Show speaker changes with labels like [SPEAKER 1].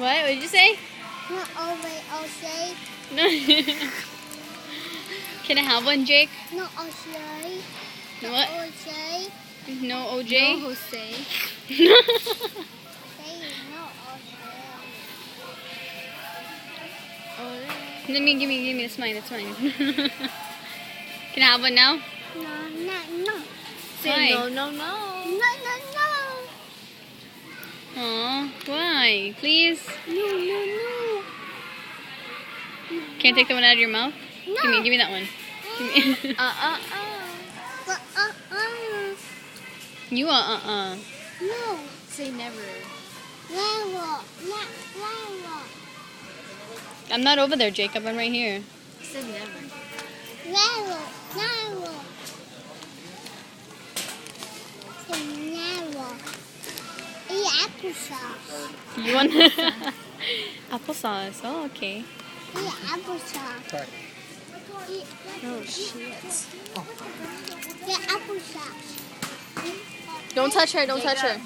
[SPEAKER 1] What did you say?
[SPEAKER 2] Not always O'Shea.
[SPEAKER 1] No. Can I have one, Jake?
[SPEAKER 2] Not O'Shea.
[SPEAKER 1] What?
[SPEAKER 2] O'Shea.
[SPEAKER 1] No OJ?
[SPEAKER 3] No Jose.
[SPEAKER 2] Say not O'Shea.
[SPEAKER 1] Give me. It's mine. It's mine. Can I have one now?
[SPEAKER 2] No.
[SPEAKER 3] Say
[SPEAKER 1] Why?
[SPEAKER 3] no.
[SPEAKER 2] No.
[SPEAKER 1] Aw, why? Please?
[SPEAKER 2] No.
[SPEAKER 1] Can't take the one out of your mouth?
[SPEAKER 2] No.
[SPEAKER 1] Give me that one. Give me. You
[SPEAKER 2] No.
[SPEAKER 3] Say never.
[SPEAKER 2] Never.
[SPEAKER 1] I'm not over there, Jacob. I'm right here.
[SPEAKER 3] Say never.
[SPEAKER 2] Never. Eat applesauce.
[SPEAKER 1] You want applesauce? Oh, okay.
[SPEAKER 2] Eat applesauce. Eat
[SPEAKER 3] Oh shit.
[SPEAKER 2] applesauce.
[SPEAKER 3] Don't touch her. Don't touch her.